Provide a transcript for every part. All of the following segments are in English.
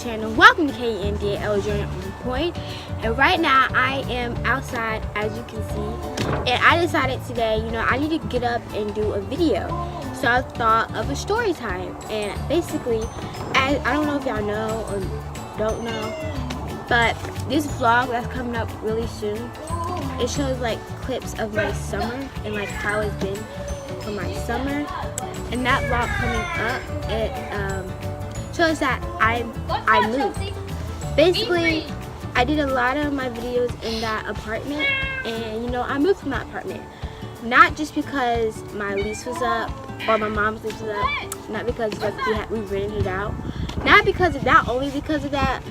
channel. Welcome to KNDL Journey on Point. And right now I am outside, as you can see, and I decided today, I need to get up and do a video. So I thought of a story time, and basically, I don't know if y'all know or don't know, but this vlog that's coming up really soon, it shows like clips of my summer and like how it's been for my summer. And that vlog coming up, it shows that I moved. Basically, I did a lot of my videos in that apartment, and I moved from that apartment. Not just because my lease was up or my mom's lease was up, not because we rented it out, not because of that, only because of that.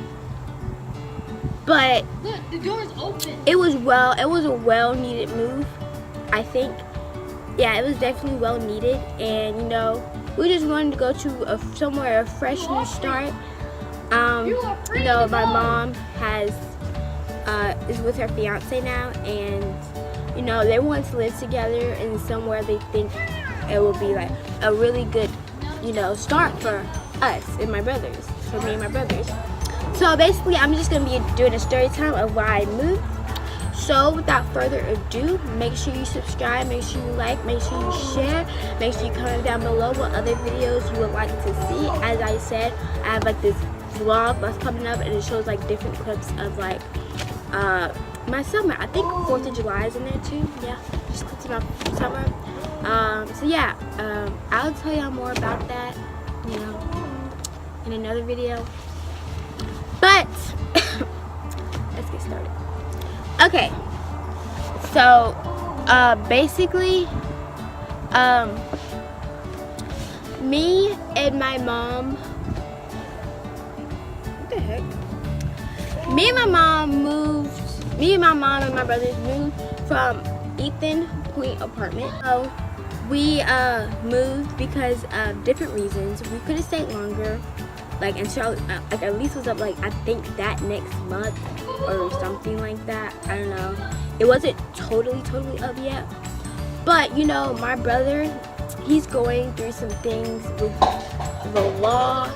But look, the door's open. It was a well-needed move, I think. Yeah, it was definitely well needed, and we just wanted to go to somewhere, a fresh new start. My mom is with her fiance now, and they want to live together in somewhere they think it will be like a really good start for us and my brothers, for me and my brothers. So basically, I'm just gonna be doing a story time of why I moved. So without further ado, make sure you subscribe, make sure you like, make sure you share, make sure you comment down below what other videos you would like to see. As I said, I have like this vlog that's coming up, and it shows like different clips of like my summer. I think 4th of July is in there too. Yeah, just clips of my summer. So yeah, I'll tell y'all more about that, in another video. But let's get started. Okay, so basically, me and my mom, what the heck? Me and my mom and my brothers moved from Ethan Point apartment. So we moved because of different reasons. We could have stayed longer, like until like our lease was up, like I think that next month or something like that. I don't know. It wasn't totally up yet. But my brother, he's going through some things with the law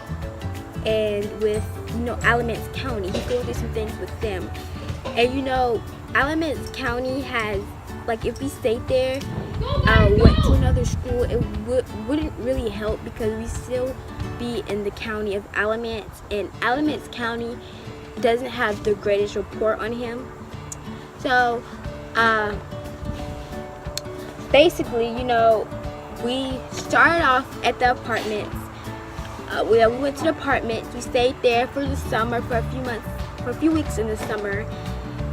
and with Alamance County. He's going through some things with them. And Alamance County has, like, if we stayed there, went to another school, it wouldn't really help because we still be in the county of Alamance, and Alamance County doesn't have the greatest report on him. So basically, we started off at the apartments. We went to the apartments. We stayed there for the summer, for a few weeks in the summer,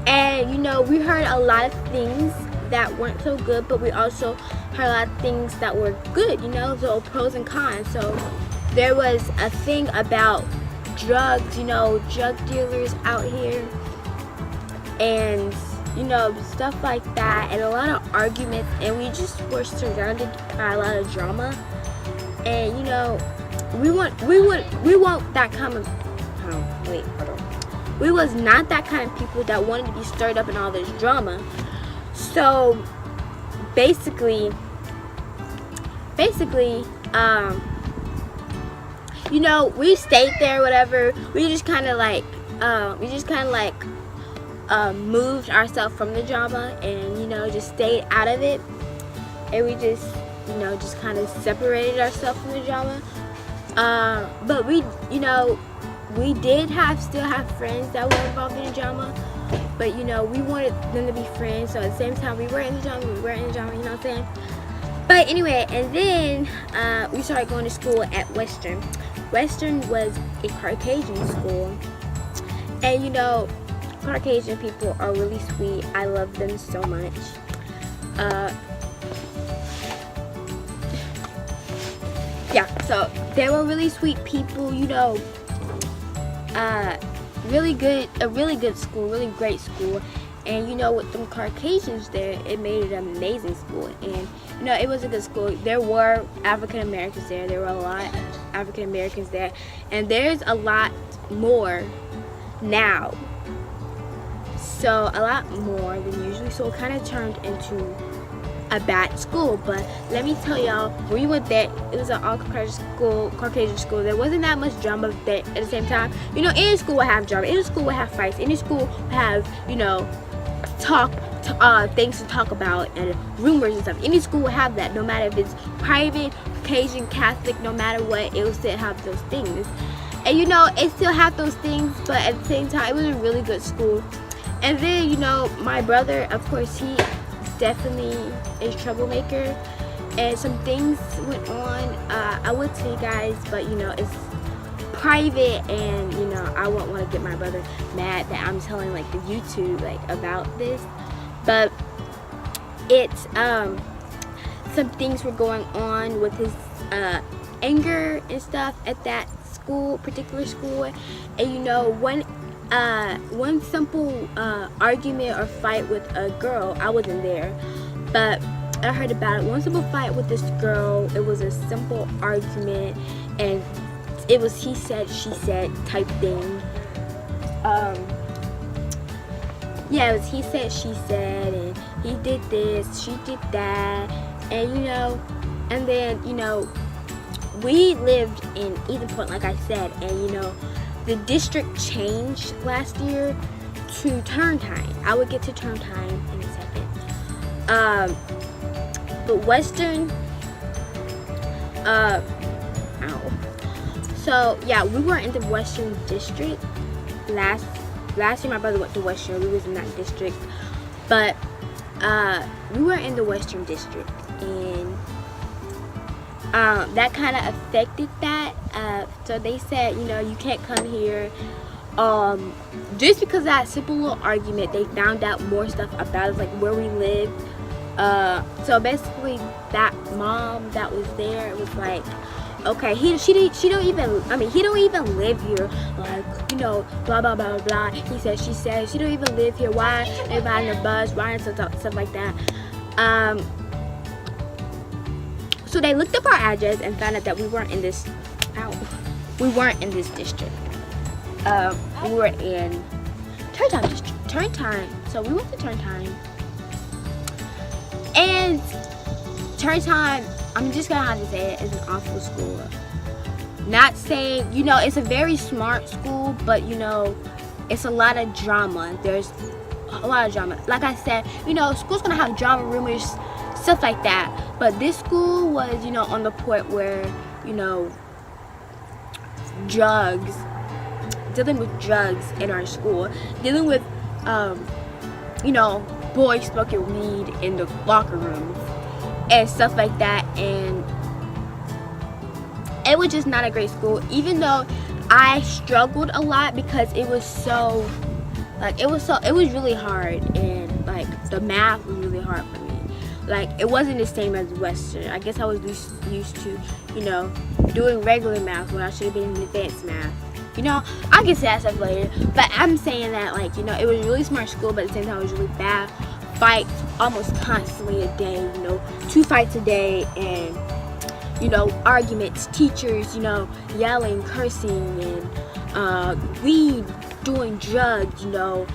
and we heard a lot of things that weren't so good, but we also heard a lot of things that were good, so pros and cons. So there was a thing about drugs, drug dealers out here, and stuff like that, and a lot of arguments, and we just were surrounded by a lot of drama. And we want that kind of we was not that kind of people that wanted to be stirred up in all this drama. So basically, we stayed there, whatever. We just kind of like, moved ourselves from the drama, and just stayed out of it, and we just kind of separated ourselves from the drama. But we did still have friends that were involved in the drama, but we wanted them to be friends. So at the same time, we were in the drama, you know what I'm saying? But anyway, and then we started going to school at Western. Western was a Caucasian school, and Caucasian people are really sweet. I love them so much. Yeah, so they were really sweet people, a really good school, really great school. And with them Caucasians there, it made it an amazing school. And it was a good school. There were African Americans there. There were a lot of African Americans there, and there's a lot more now. So a lot more than usually. So it kind of turned into a bad school. But let me tell y'all, when we went there, it was an all Caucasian school. There wasn't that much drama there at the same time. You know, any school would have drama, any school would have fights, any school would have, you know, things to talk about and rumors and stuff. Any school would have that, no matter if it's private, Caucasian, Catholic, no matter what, it will still have those things. And you know, it still had those things, but at the same time, it was a really good school. And then, you know, my brother, of course, he definitely is a troublemaker, and some things went on. I would tell you guys, but you know, it's private, and you know, I won't want to get my brother mad that I'm telling like the YouTube like about this. But it's some things were going on with his anger and stuff at that particular school. And you know, one simple argument or fight with a girl, I wasn't there, but I heard about it. One simple fight with this girl, it was a simple argument, and it was he said, she said type thing. Yeah, it was he said, she said, and he did this, she did that, and you know, and then, you know, we lived in Eden Point, like I said, and you know, the district changed last year to term time. I would get to term time in a second. But Western, so yeah, we were in the Western district last year. My brother went to Western. We was in that district, but we were in the Western district, and that kind of affected that. So they said, you know, you can't come here. Just because of that simple little argument, they found out more stuff about us, like where we lived. So basically, that mom that was there, it was like, okay, he don't even live here, like, you know, blah blah blah blah. He said, she said, she don't even live here. Why they riding the bus, riding stuff like that. So they looked up our address and found out that we weren't in this. We weren't in this district. We were in Turntime district. Turntime. So we went to Turntime. And Turntime, I'm just gonna have to say it, is an awful school. Not saying, you know, it's a very smart school, but you know, it's a lot of drama. There's a lot of drama. Like I said, you know, school's gonna have drama, rumors, stuff like that. But this school was, you know, on the point where, you know, dealing with drugs in our school, dealing with, you know, boys smoking weed in the locker rooms and stuff like that. And it was just not a great school, even though I struggled a lot because it was so, like, it was really hard, and like the math was really hard for me. Like, it wasn't the same as Western. I guess I was used to, you know, doing regular math when I should have been in advanced math. You know, I can say that stuff later. But I'm saying that, like, you know, it was a really smart school, but at the same time, it was really bad. Fights almost constantly a day, you know, 2 fights a day, and, you know, arguments, teachers, you know, yelling, cursing, and weed, doing drugs, you know.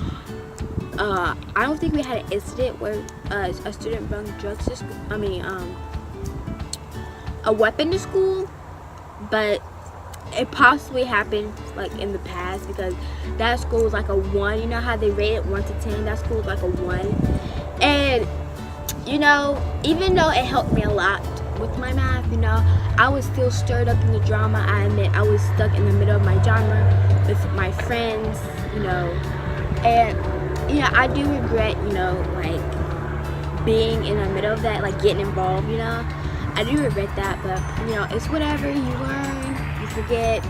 I don't think we had an incident where a student brought drugs to school. A weapon to school, but it possibly happened like in the past, because that school was like a 1. You know how they rate it 1 to 10? That school was like a 1. And you know, even though it helped me a lot with my math, you know, I was still stirred up in the drama. I admit I was stuck in the middle of my drama with my friends, you know, and you know, I do regret, you know, like being in the middle of that, like getting involved, you know. I do regret that, but you know, it's whatever. You learn, you forget.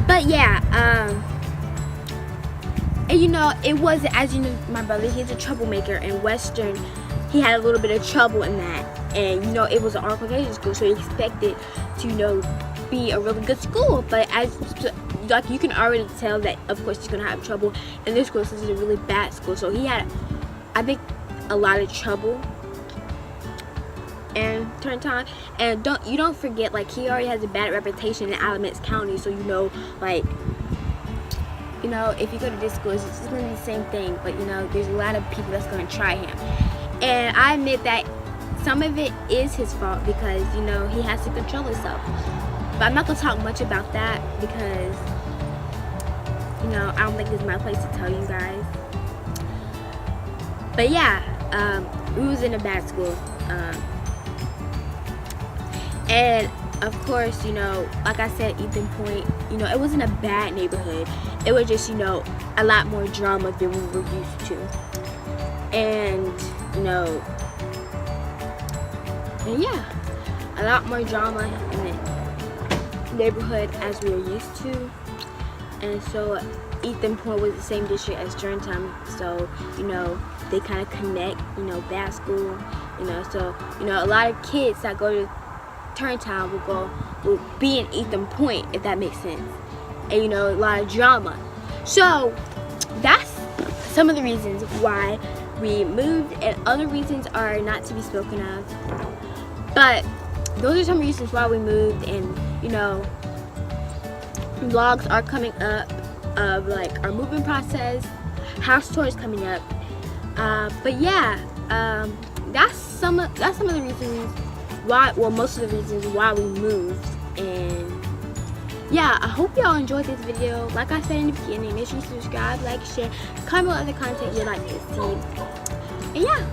But yeah, and you know, it was, as you know, my brother, he's a troublemaker, and Western, he had a little bit of trouble in that, and you know, it was an Caucasian school, so he expected to, you know, be a really good school. But as like, you can already tell that of course he's gonna have trouble in this school, since it's a really bad school. So he had, I think, a lot of trouble and Turntime. And don't forget, like, he already has a bad reputation in Alamance County, so you know, like, you know, if you go to this school, it's just gonna be the same thing. But you know, there's a lot of people that's gonna try him. And I admit that some of it is his fault because, you know, he has to control himself. But I'm not going to talk much about that because, you know, I don't think it's my place to tell you guys. But yeah, we was in a bad school. And of course, you know, like I said, Ethan Point, you know, it wasn't a bad neighborhood. It was just, you know, a lot more drama than we were used to. And, you know, and yeah, a lot more drama in the neighborhood as we were used to. And so Ethan Point was the same district as Storytime, so, you know, they kind of connect, you know, bad school, you know, so, you know, a lot of kids that go to Storytime will be in Ethan Point, if that makes sense. And, you know, a lot of drama. So that's some of the reasons why we moved, and other reasons are not to be spoken of. But those are some reasons why we moved, and, you know, vlogs are coming up of like our moving process, house tours coming up. But yeah, that's some of the reasons why, well, most of the reasons why we moved. And yeah, I hope y'all enjoyed this video. Like I said in the beginning, make sure you subscribe, like, share, comment on the content you'd like to see. And yeah.